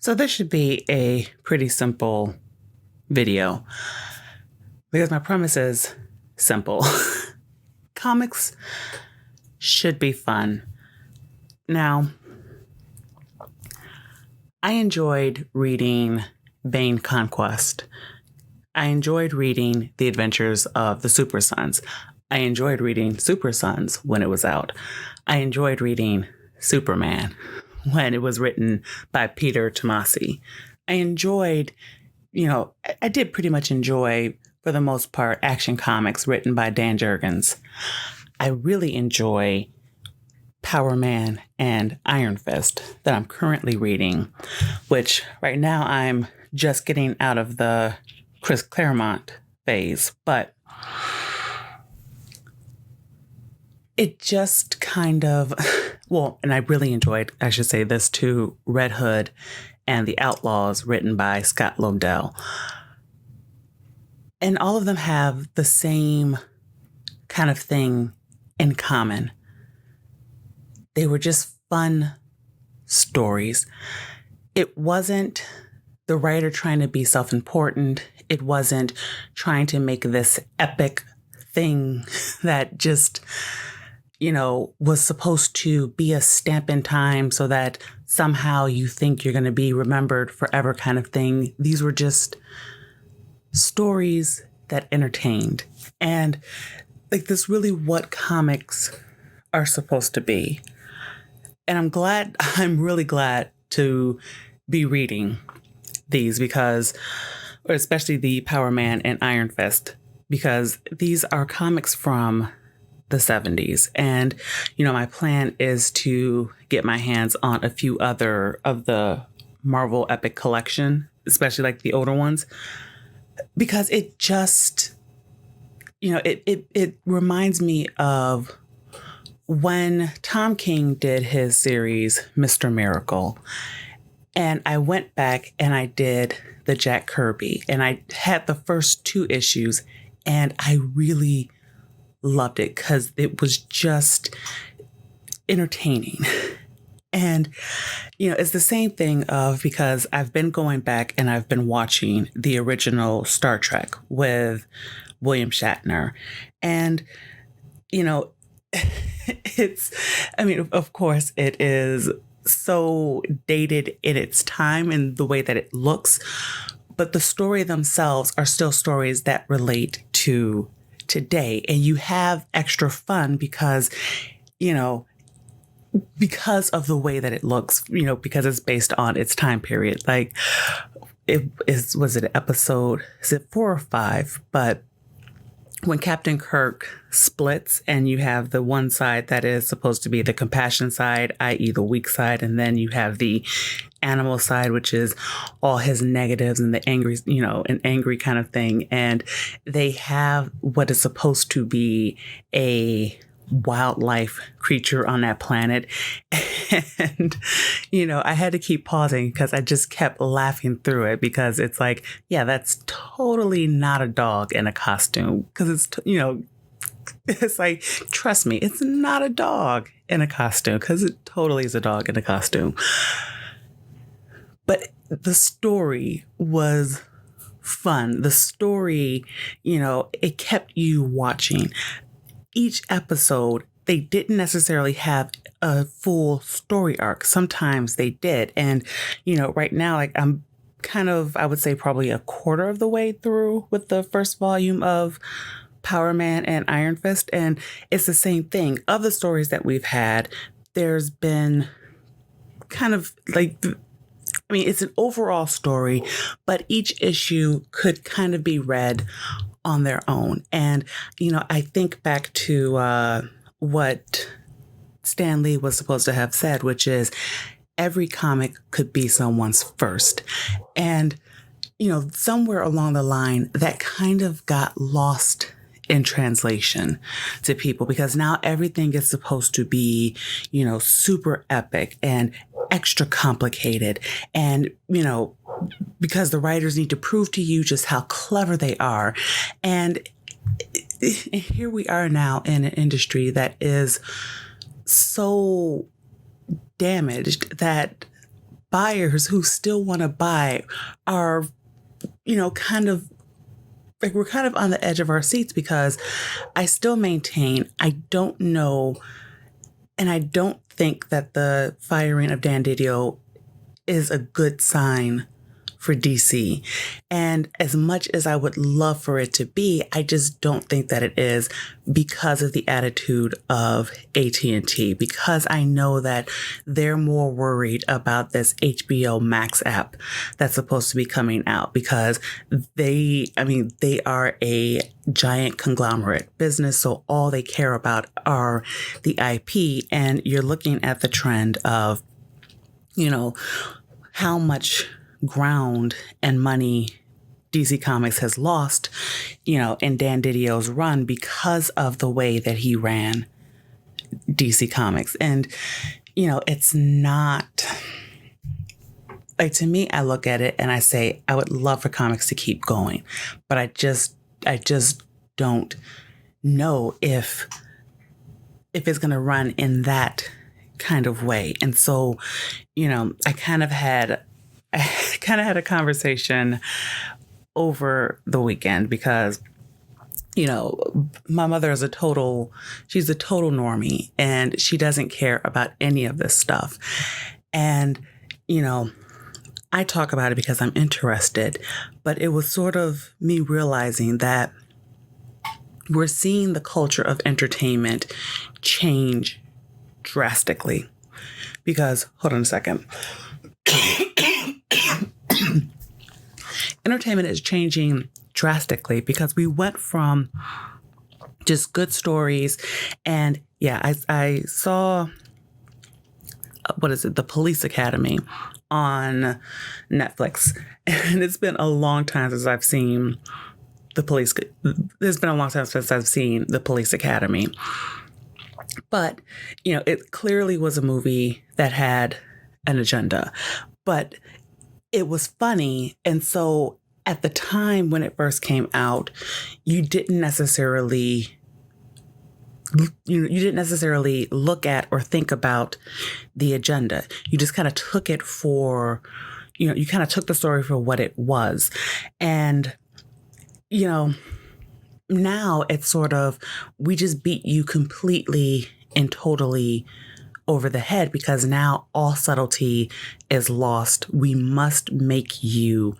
So this should be a pretty simple video because my premise is simple. Comics should be fun. Now, I enjoyed reading Bane Conquest. I enjoyed reading The Adventures of the Super Sons. I enjoyed reading Super Sons when it was out. I enjoyed reading Superman when it was written by Peter Tomasi. I enjoyed, I did pretty much enjoy, for the most part, Action Comics written by Dan Jurgens. I really enjoy Power Man and Iron Fist that I'm currently reading, which right now I'm just getting out of the Chris Claremont phase, but it just kind of, and I really enjoyed, I should say this too, Red Hood and the Outlaws written by Scott Lobdell. And all of them have the same kind of thing in common. They were just fun stories. It wasn't the writer trying to be self-important. It wasn't trying to make this epic thing that just, was supposed to be a stamp in time so that somehow you think you're going to be remembered forever kind of thing. These were just stories that entertained. And that's really what comics are supposed to be. And I'm really glad to be reading these or especially the Power Man and Iron Fist, because these are comics from the 70s. And, my plan is to get my hands on a few other of the Marvel Epic Collection, especially like the older ones, because it just, it reminds me of when Tom King did his series, Mr. Miracle. And I went back and I did the Jack Kirby, and I had the first 2 issues, and I really loved it because it was just entertaining. And, it's the same thing because I've been going back and I've been watching the original Star Trek with William Shatner. And, of course it is so dated in its time and the way that it looks, but the story themselves are still stories that relate to today. And you have extra fun because of the way that it looks, because it's based on its time period. Like was it episode, is it 4 or 5? But when Captain Kirk splits and you have the one side that is supposed to be the compassion side, i.e. the weak side, and then you have the animal side, which is all his negatives and the angry, an angry kind of thing. And they have what is supposed to be a wildlife creature on that planet. And, I had to keep pausing because I just kept laughing through it, because it's like, yeah, that's totally not a dog in a costume. Because it's, it's like, trust me, it's not a dog in a costume, because it totally is a dog in a costume. But the story was fun. The story, it kept you watching. Each episode, they didn't necessarily have a full story arc. Sometimes they did. And, right now, I'm kind of, I would say probably a quarter of the way through with the first volume of Power Man and Iron Fist. And it's the same thing. Of the stories that we've had, there's been kind of it's an overall story, but each issue could kind of be read on their own. And, I think back to what Stan Lee was supposed to have said, which is every comic could be someone's first. And, somewhere along the line, that kind of got lost in translation to people, because now everything is supposed to be, super epic and extra complicated. And, because the writers need to prove to you just how clever they are. And here we are now in an industry that is so damaged that buyers who still want to buy are, kind of like we're kind of on the edge of our seats because I still maintain I don't know, and I don't think that the firing of Dan Didio is a good sign for DC. And as much as I would love for it to be, I just don't think that it is because of the attitude of AT&T, because I know that they're more worried about this HBO Max app that's supposed to be coming out because they are a giant conglomerate business. So all they care about are the IP. And you're looking at the trend of, how much ground and money DC Comics has lost, in Dan Didio's run because of the way that he ran DC Comics. And, it's not like, to me, I look at it and I say, I would love for comics to keep going, but I just don't know if it's going to run in that kind of way. And so, I kind of had a conversation over the weekend because, my mother is she's a total normie and she doesn't care about any of this stuff. And, I talk about it because I'm interested, but it was sort of me realizing that we're seeing the culture of entertainment change drastically because, hold on a second. Entertainment is changing drastically because we went from just good stories. And yeah, I saw, The Police Academy on Netflix. And it's been a long time since I've seen There's been a long time since I've seen The Police Academy. But, it clearly was a movie that had an agenda. But it was funny. And so at the time when it first came out, you didn't necessarily look at or think about the agenda. You just kind of took it for, you kind of took the story for what it was. And, now it's sort of, we just beat you completely and totally over the head because now all subtlety is lost. We must make you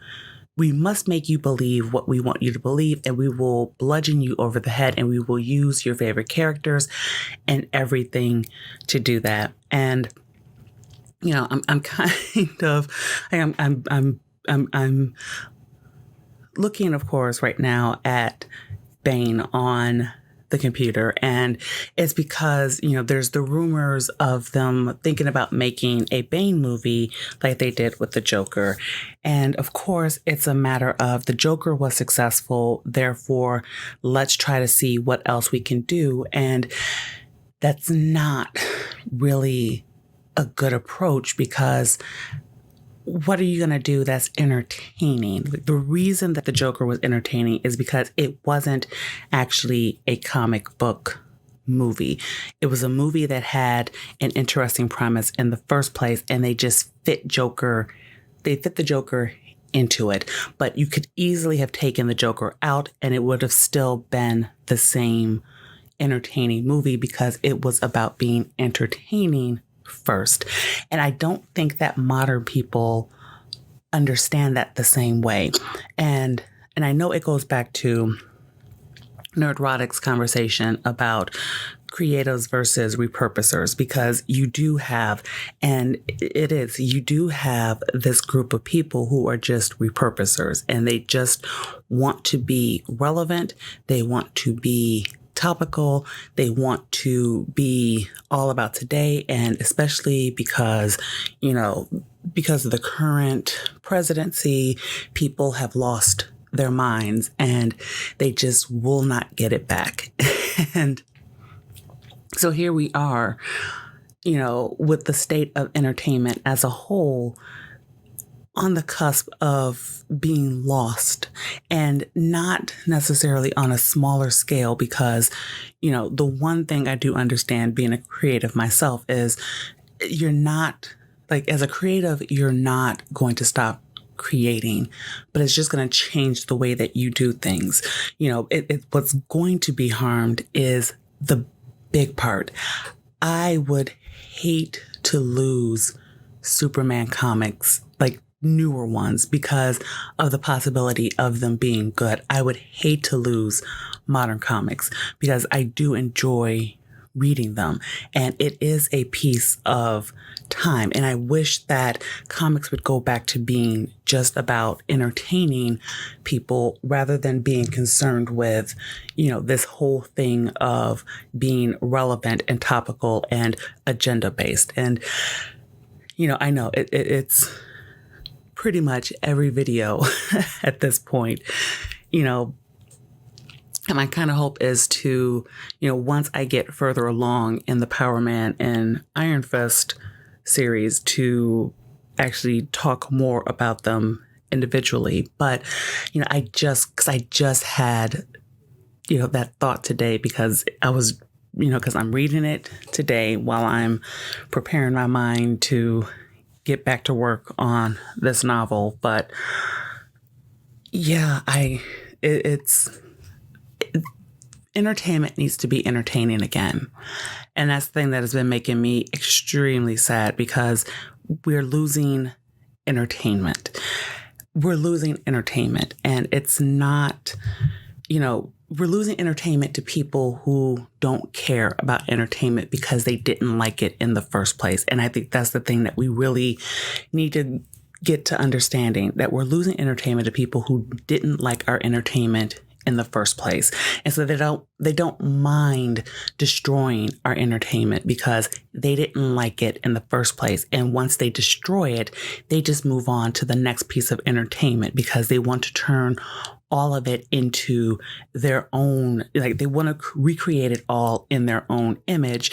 believe what we want you to believe, and we will bludgeon you over the head, and we will use your favorite characters and everything to do that. And I'm kind of I'm looking, of course, right now at Bane on the computer, and it's because there's the rumors of them thinking about making a Bane movie like they did with the Joker. And of course it's a matter of the Joker was successful, therefore let's try to see what else we can do. And that's not really a good approach because what are you going to do that's entertaining? The reason that the Joker was entertaining is because it wasn't actually a comic book movie. It was a movie that had an interesting premise in the first place, and they just fit the Joker into it. But you could easily have taken the Joker out and it would have still been the same entertaining movie because it was about being entertaining first. And I don't think that modern people understand that the same way. And I know it goes back to Nerdrotic's conversation about creatives versus repurposers, because you do have this group of people who are just repurposers and they just want to be relevant. They want to be topical. They want to be all about today. And especially because of the current presidency, people have lost their minds and they just will not get it back. And so here we are, with the state of entertainment as a whole on the cusp of being lost, and not necessarily on a smaller scale, because, the one thing I do understand being a creative myself is you're not like as a creative, you're not going to stop creating, but it's just going to change the way that you do things. What's going to be harmed is the big part. I would hate to lose Superman comics, like newer ones, because of the possibility of them being good. I would hate to lose modern comics because I do enjoy reading them, and it is a piece of time. And I wish that comics would go back to being just about entertaining people rather than being concerned with, this whole thing of being relevant and topical and agenda based. And, I know it's pretty much every video at this point, and my kind of hope is to, once I get further along in the Power Man and Iron Fist series, to actually talk more about them individually. But, I just had, that thought today because I was, because I'm reading it today while I'm preparing my mind to get back to work on this novel. But yeah, entertainment needs to be entertaining again. And that's the thing that has been making me extremely sad, because we're losing entertainment. We're losing entertainment. And it's not, we're losing entertainment to people who don't care about entertainment because they didn't like it in the first place. And I think that's the thing that we really need to get to understanding, that we're losing entertainment to people who didn't like our entertainment in the first place. And so they don't mind destroying our entertainment because they didn't like it in the first place. And once they destroy it, they just move on to the next piece of entertainment because they want to turn all of it into their own, like they want to recreate it all in their own image,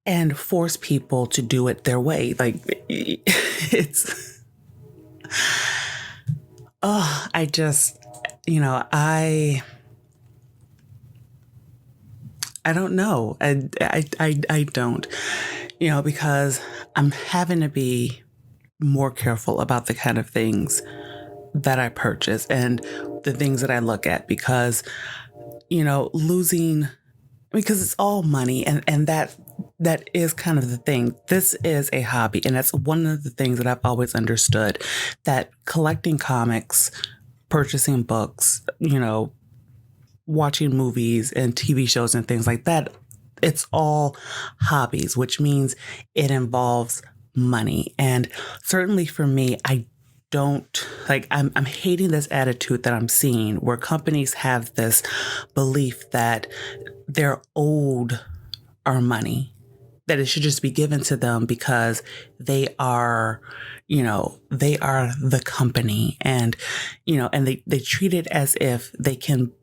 and force people to do it their way. Like it's, I just, I don't know. I don't, because I'm having to be more careful about the kind of things that I purchase and the things that I look at, because, because it's all money, and that is kind of the thing. This is a hobby, and that's one of the things that I've always understood, that collecting comics, purchasing books, watching movies and TV shows and things like that, it's all hobbies, which means it involves money. And certainly for me, I don't like, I'm hating this attitude that I'm seeing where companies have this belief that they're owed our money, that it should just be given to them because they are, they are the company, and, and they treat it as if they can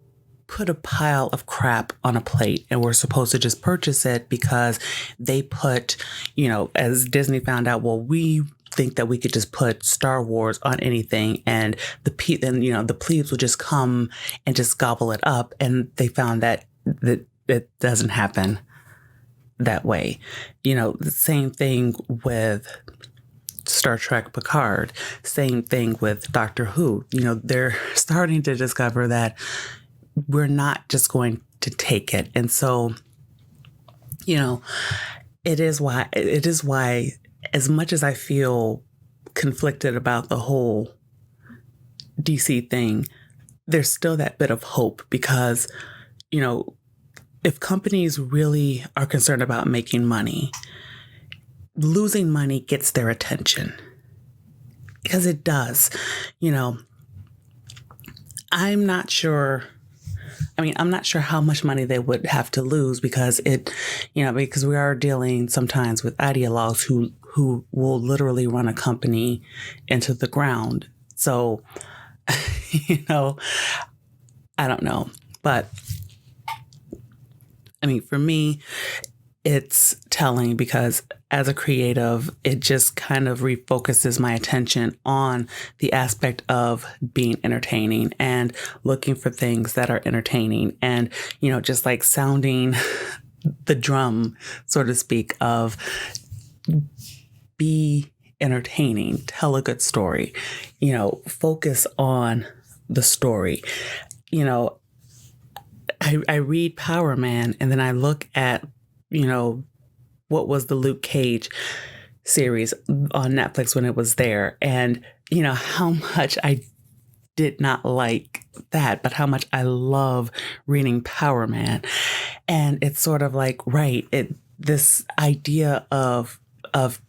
put a pile of crap on a plate and we're supposed to just purchase it because they put, as Disney found out, well, we think that we could just put Star Wars on anything and the plebes will just come and just gobble it up. And they found that it doesn't happen that way. The same thing with Star Trek Picard, same thing with Doctor Who. They're starting to discover that we're not just going to take it. And so, it is why, as much as I feel conflicted about the whole DC thing, there's still that bit of hope because, if companies really are concerned about making money, losing money gets their attention, because it does. I'm not sure how much money they would have to lose because because we are dealing sometimes with ideologues who will literally run a company into the ground. So, I don't know. But for me, it's telling because as a creative, it just kind of refocuses my attention on the aspect of being entertaining and looking for things that are entertaining and, just like sounding the drum, so to speak, of, be entertaining, tell a good story, focus on the story. I read Power Man and then I look at, what was the Luke Cage series on Netflix when it was there, and how much I did not like that, but how much I love reading Power Man. And it's sort of like, right, this idea of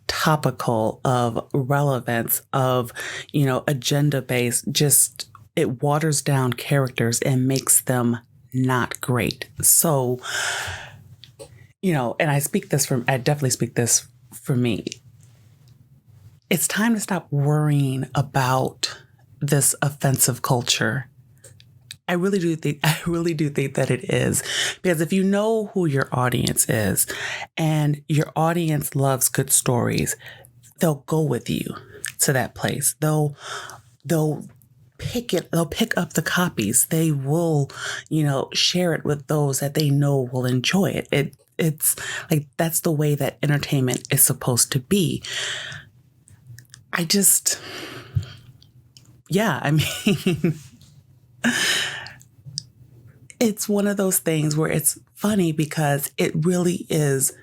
topical, of relevance, of agenda based, just it waters down characters and makes them not great. So and I definitely speak this for me. It's time to stop worrying about this offensive culture. I really do think that it is, because if you know who your audience is and your audience loves good stories, they'll go with you to that place. They'll pick up the copies. They will, share it with those that they know will enjoy it. It's like, that's the way that entertainment is supposed to be. It's one of those things where it's funny because it really is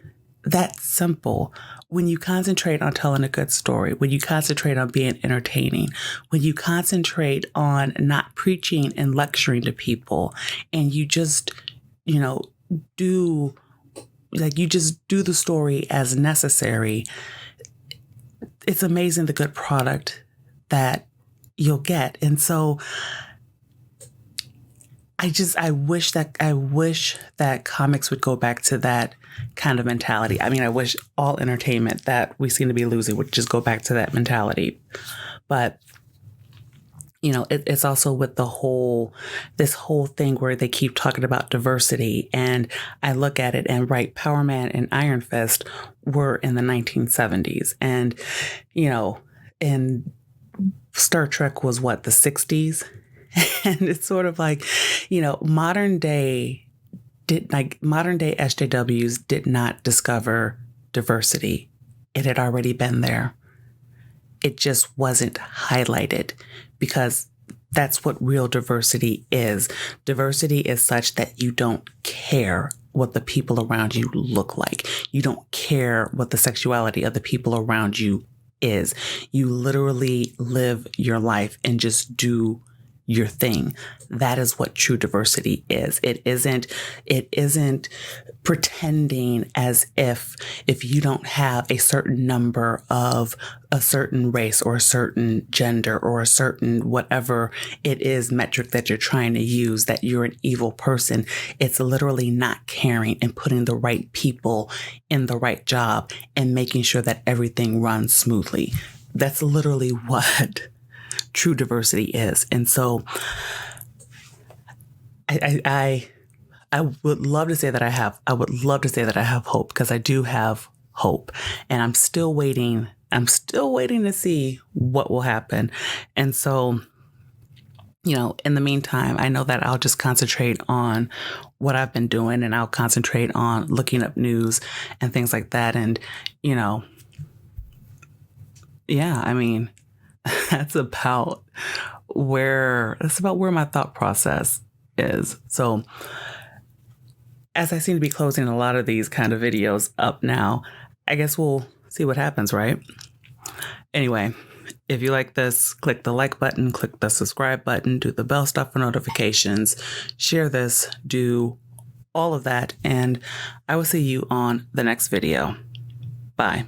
that simple. When you concentrate on telling a good story, when you concentrate on being entertaining, when you concentrate on not preaching and lecturing to people, and you just, do the story as necessary, it's amazing the good product that you'll get. And so I wish that comics would go back to that kind of mentality. I mean, I wish all entertainment that we seem to be losing would just go back to that mentality. But it's also with this whole thing where they keep talking about diversity, and I look at it and right, Power Man and Iron Fist were in the 1970s, and and Star Trek was what, the 60s. And it's sort of like, modern day SJWs did not discover diversity. It had already been there. It just wasn't highlighted, because that's what real diversity is. Diversity is such that you don't care what the people around you look like. You don't care what the sexuality of the people around you is. You literally live your life and just do your thing. That is what true diversity is. It isn't pretending as if you don't have a certain number of a certain race or a certain gender or a certain whatever it is metric that you're trying to use, that you're an evil person. It's literally not caring and putting the right people in the right job and making sure that everything runs smoothly. That's literally what true diversity is. And so I would love to say that I have hope, because I do have hope, and I'm still waiting to see what will happen. And so, in the meantime, I know that I'll just concentrate on what I've been doing, and I'll concentrate on looking up news and things like that. And, that's about where my thought process is. So as I seem to be closing a lot of these kind of videos up now, I guess we'll see what happens, right? Anyway, if you like this, click the like button, click the subscribe button, do the bell stuff for notifications, share this, do all of that, and I will see you on the next video. Bye.